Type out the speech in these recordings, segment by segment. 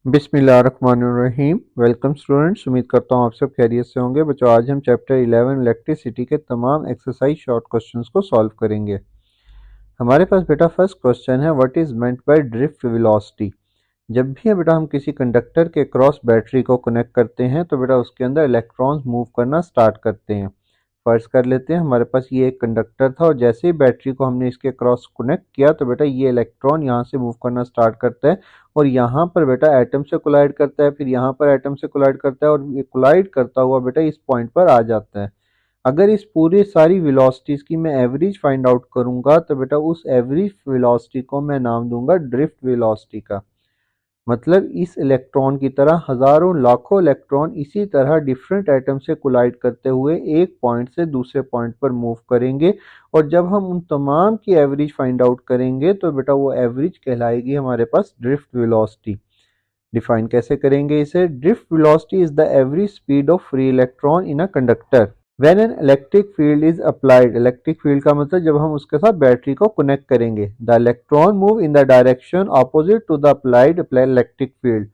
बिस्मिल्लाहिर्रहमानिर्रहीम। Welcome students, उम्मीद करता हूँ आप सब खैरियत से होंगे। बच्चों, आज हम चैप्टर 11 इलेक्ट्रिसिटी के तमाम एक्सरसाइज शॉर्ट क्वेश्चंस को सॉल्व करेंगे। हमारे पास बेटा फर्स्ट क्वेश्चन है, what is meant by drift velocity. जब भी बेटा हम किसी कंडक्टर के क्रॉस बैटरी को कनेक्ट करते हैं तो बेटा उसके अंदर इलेक्ट्रॉन्स मूव करना स्टार्ट करते हैं। फर्ज कर लेते हैं हमारे पास ये एक कंडक्टर था और जैसे ही बैटरी को हमने इसके क्रॉस कनेक्ट किया तो बेटा ये इलेक्ट्रॉन यहाँ से मूव करना स्टार्ट करता है और यहाँ पर बेटा एटम से कोलाइड करता है, फिर यहाँ पर एटम से कोलाइड करता है और ये कोलाइड करता हुआ बेटा इस पॉइंट पर आ जाता है। अगर इस पूरी सारी वेलोसिटीज की मैं एवरेज फाइंड आउट करूंगा तो बेटा उस एवरेज वेलोसिटी को मैं नाम दूंगा ड्रिफ्ट वेलोसिटी का। मतलब इस इलेक्ट्रॉन की तरह हजारों लाखों इलेक्ट्रॉन इसी तरह डिफरेंट एटम से कोलाइड करते हुए एक पॉइंट से दूसरे पॉइंट पर मूव करेंगे और जब हम उन तमाम की एवरेज फाइंड आउट करेंगे तो बेटा वो एवरेज कहलाएगी हमारे पास ड्रिफ्ट वेलोसिटी। डिफाइन कैसे करेंगे इसे? Drift velocity is the average speed of free electron in a conductor when an electric field is applied. Electric field का मतलब जब हम उसके साथ बैटरी को कनेक्ट करेंगे। The electron move in the direction opposite to the applied electric field.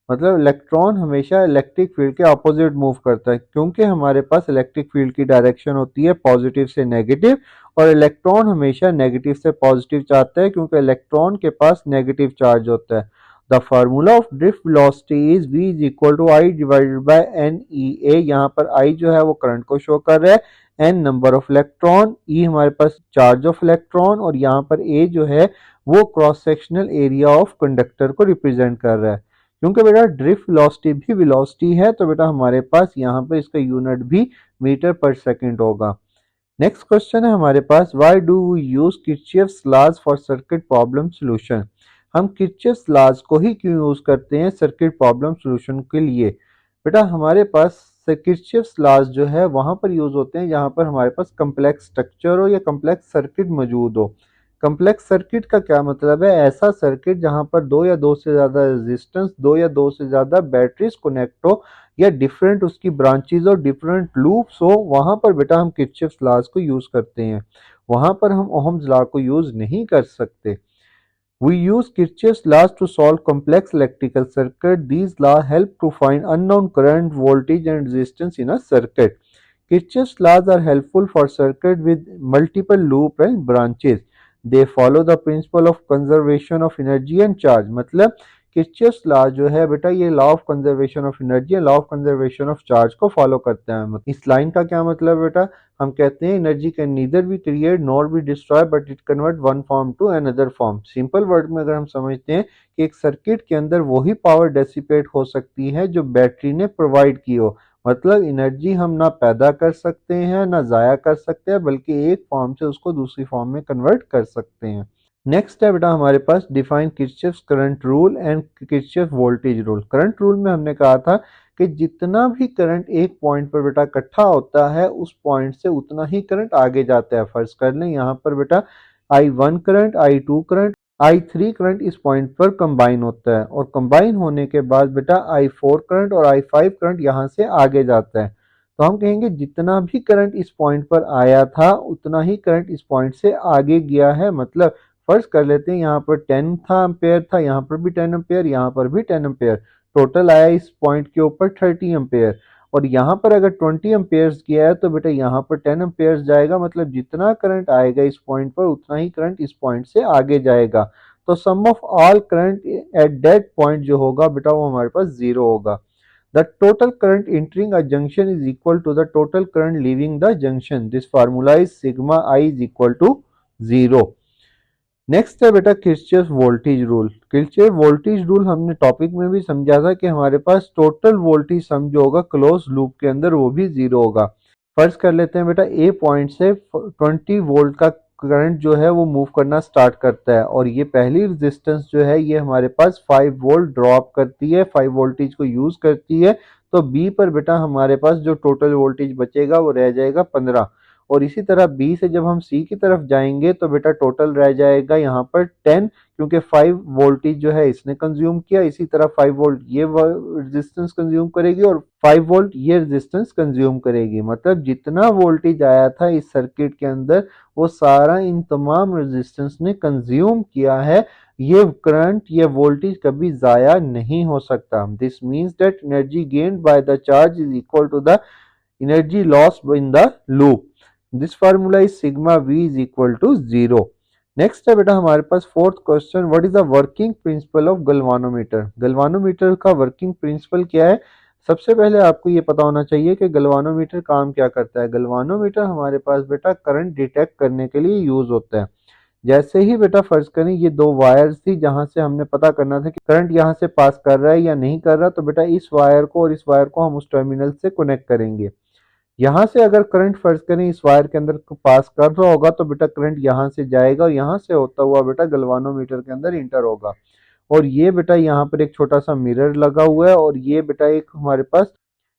मतलब electron हमेशा इलेक्ट्रिक फील्ड के ऑपोजिट मूव करता है क्योंकि हमारे पास इलेक्ट्रिक फील्ड की डायरेक्शन होती है पॉजिटिव से नेगेटिव और इलेक्ट्रॉन हमेशा नेगेटिव से पॉजिटिव चाहता है क्योंकि इलेक्ट्रॉन के पास नेगेटिव चार्ज होता है। The formula of drift velocity is v is equal to I divided by n e A. यहाँ पर I जो है वो करंट को शो कर रहा है, n number of electron, E हमारे पास चार्ज ऑफ इलेक्ट्रॉन और यहाँ पर A जो है वो cross sectional area of conductor को रिप्रेजेंट कर रहा है। क्योंकि बेटा ड्रिफ्ट वेलोसिटी भी वेलोसिटी है तो बेटा हमारे पास यहाँ पर इसका यूनिट भी मीटर पर सेकंड होगा। नेक्स्ट क्वेश्चन है हमारे पास, why do we use Kirchhoff's laws for circuit problem solution. हम किर्चॉफ्स लॉज को ही क्यों यूज करते हैं सर्किट प्रॉब्लम सॉल्यूशन के लिए? बेटा हमारे पास किर्चॉफ्स लॉज जो है वहां पर यूज होते हैं जहां पर हमारे पास कम्प्लेक्स स्ट्रक्चर हो या कम्प्लेक्स सर्किट मौजूद हो। कम्प्लेक्स सर्किट का क्या मतलब है? ऐसा सर्किट जहां पर दो या दो से ज्यादा रेजिस्टेंस, दो या दो से ज्यादा बैटरीज कनेक्ट हो या डिफरेंट उसकी ब्रांचेज और डिफरेंट लूप्स हो, वहां पर बेटा हम किर्चॉफ्स लॉज को यूज करते हैं। वहां पर हम ओहम्स लॉ को यूज नहीं कर सकते। We use Kirchhoff's laws to solve complex electrical circuit. These laws help to find unknown current, voltage and resistance in a circuit. Kirchhoff's laws are helpful for circuit with multiple loop and branches. They follow the principle of conservation of energy and charge. मतलब Kirchhoff's law जो है बेटा ये law of conservation of energy law of conservation of charge को follow करते हैं। इस line का क्या मतलब बेटा? हम कहते हैं energy can neither be create nor be destroy but it convert one form to another form. Simple word में अगर हम समझते हैं कि एक सर्किट के अंदर वही पावर डेसिपेट हो सकती है जो बैटरी ने प्रोवाइड की हो। मतलब एनर्जी हम ना पैदा कर सकते हैं ना जाया कर सकते हैं बल्कि एक फॉर्म से उसको दूसरी फॉर्म में कन्वर्ट कर सकते हैं। नेक्स्ट है बेटा हमारे पास define Kirchhoff's current rule and Kirchhoff voltage rule. Current rule में हमने कहा था कि जितना भी करंट एक पॉइंट पर बेटा इकट्ठा होता है उस पॉइंट से उतना ही करंट आगे जाता है। फर्ज कर लें यहाँ पर बेटा I1 current, I2 current, I3 current इस पॉइंट पर कंबाइन होता है और कंबाइन होने के बाद बेटा I4 करंट और I5 करंट यहाँ से आगे जाता है। तो हम कहेंगे जितना भी करंट इस पॉइंट पर आया था उतना ही करंट इस पॉइंट से आगे गया है। मतलब फर्ज कर लेते हैं यहाँ पर 10 था एम्पेयर था, यहाँ पर भी 10 एम्पेयर, यहाँ पर भी 10 एम्पेयर, टोटल आया इस पॉइंट के ऊपर 30 एम्पेयर। और यहाँ पर अगर 20 एम्पेयर्स गया है तो बेटा यहाँ पर 10 एम्पेयर्स जाएगा। मतलब जितना करंट आएगा इस पॉइंट पर उतना ही करंट इस पॉइंट से आगे जाएगा। तो sum of all current at that point जो होगा बेटा वो हमारे पास जीरो होगा। The total current entering a junction is equal to the total current leaving the junction. This formula is sigma I is equal to zero. Next है बेटा Kirchhoff voltage rule. Kirchhoff voltage rule हमने topic में भी समझा था कि हमारे पास total voltage सम जो होगा क्लोज लूप के अंदर वो भी जीरो होगा। फर्ज कर लेते हैं बेटा ए पॉइंट से 20 वोल्ट का करंट जो है वो मूव करना स्टार्ट करता है और ये पहली रेजिस्टेंस जो है ये हमारे पास 5 वोल्ट ड्रॉप करती है, 5 वोल्टेज को यूज करती है। तो बी पर बेटा हमारे पास जो टोटल वोल्टेज बचेगा वो रह जाएगा 15 और इसी तरह B से जब हम C की तरफ जाएंगे तो बेटा टोटल रह जाएगा यहाँ पर 10, क्योंकि 5 वोल्टेज जो है इसने कंज्यूम किया, इसी तरह 5 वोल्ट ये रेजिस्टेंस कंज्यूम करेगी और 5 वोल्ट ये रेजिस्टेंस कंज्यूम करेगी। मतलब जितना वोल्टेज आया था इस सर्किट के अंदर वो सारा इन तमाम रेजिस्टेंस ने कंज्यूम किया है। ये करंट, ये वोल्टेज कभी जाया नहीं हो सकता। This means that energy gained by the charge is equal to the energy lost in the loop. This formula is sigma v is equal to 0. Next है बेटा हमारे पास fourth question, what is the working principle of galvanometer. Galvanometer का working principal क्या है? सबसे पहले आपको ये पता होना चाहिए कि गल्वानोमीटर काम क्या करता है। गल्वानोमीटर हमारे पास बेटा करंट डिटेक्ट करने के लिए यूज होता है। जैसे ही बेटा फर्ज करें ये दो वायर्स थी जहां से हमने पता करना था कि करंट यहां से पास कर रहा है या नहीं कर रहा, तो बेटा इस वायर को और इस वायर को हम उस टर्मिनल से कनेक्ट करेंगे। यहाँ से अगर करंट फर्ज करें इस वायर के अंदर पास कर रहा होगा तो बेटा करंट यहाँ से जाएगा और यहाँ से होता हुआ बेटा गल्वानोमीटर के अंदर इंटर होगा। और ये बेटा यहाँ पर एक छोटा सा मिरर लगा हुआ है और ये बेटा एक हमारे पास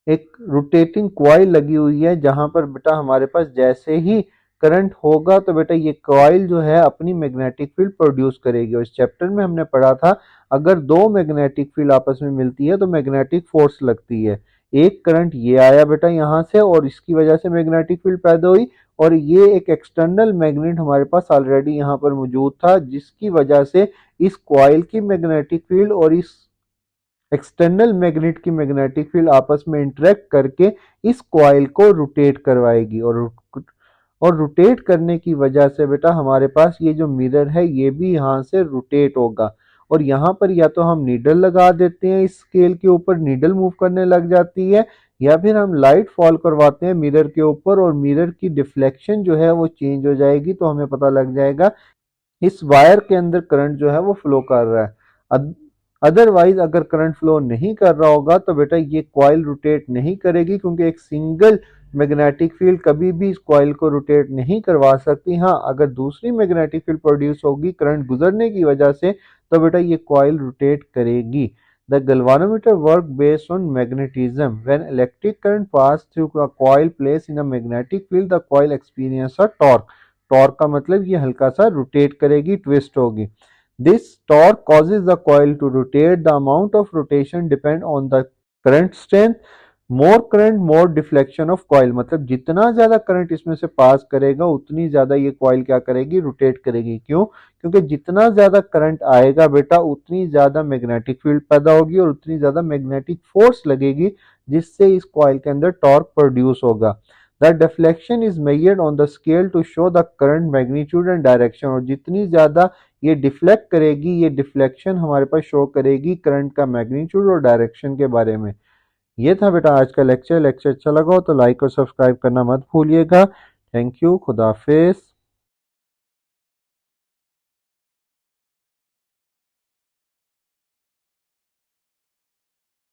एक रोटेटिंग कॉइल लगी हुई है, जहां पर बेटा हमारे पास जैसे ही करंट होगा तो बेटा ये कॉइल जो है अपनी मैग्नेटिक फील्ड प्रोड्यूस करेगी। और इस चैप्टर में हमने पढ़ा था अगर दो मैग्नेटिक फील्ड आपस में मिलती है तो मैग्नेटिक फोर्स लगती है। एक करंट ये आया बेटा यहाँ से और इसकी वजह से मैग्नेटिक फील्ड पैदा हुई, और ये एक एक्सटर्नल मैग्नेट हमारे पास ऑलरेडी यहाँ पर मौजूद था जिसकी वजह से इस कॉइल की मैग्नेटिक फील्ड और इस एक्सटर्नल मैग्नेट की मैग्नेटिक फील्ड आपस में इंटरेक्ट करके इस कॉइल को रोटेट करवाएगी। और रोटेट करने की वजह से बेटा हमारे पास ये जो मिरर है ये भी यहाँ से रोटेट होगा। और यहाँ पर या तो हम नीडल लगा देते हैं, इस स्केल के ऊपर नीडल मूव करने लग जाती है, या फिर हम लाइट फॉल करवाते हैं मिरर के ऊपर और मिरर की डिफ्लेक्शन जो है वो चेंज हो जाएगी, तो हमें पता लग जाएगा इस वायर के अंदर करंट जो है वो फ्लो कर रहा है। अदरवाइज अगर करंट फ्लो नहीं कर रहा होगा तो बेटा ये कॉइल रोटेट नहीं करेगी, क्योंकि एक सिंगल मैग्नेटिक फील्ड कभी भी इस कॉइल को रोटेट नहीं करवा सकती। हाँ, अगर दूसरी मैग्नेटिक फील्ड प्रोड्यूस होगी करंट गुजरने की वजह से तो बेटा ये कॉइल रोटेट करेगी। The galvanometer work based on magnetism. When electric current pass through a coil place in a magnetic field the coil experience a torque. Torque का मतलब ये हल्का सा रोटेट करेगी, ट्विस्ट होगी। This torque causes the coil to rotate. The amount of rotation depend on the current strength. More current, more deflection of coil. मतलब जितना ज्यादा करंट इसमें से पास करेगा उतनी ज्यादा ये कॉइल क्या करेगी, रोटेट करेगी। क्यों? क्योंकि जितना ज्यादा करंट आएगा बेटा उतनी ज्यादा मैग्नेटिक फील्ड पैदा होगी और उतनी ज्यादा मैग्नेटिक फोर्स लगेगी, जिससे इस कॉइल के अंदर टॉर्क प्रोड्यूस होगा। The deflection is measured on the scale to show the current magnitude and direction. और जितनी ज्यादा ये डिफ्लेक्ट करेगी, ये डिफ्लेक्शन हमारे पास शो करेगी करंट का मैग्नीट्यूड और डायरेक्शन के बारे में। ये था बेटा आज का लेक्चर। लेक्चर अच्छा लगा हो तो लाइक और सब्सक्राइब करना मत भूलिएगा। थैंक यू, खुदा हाफिज।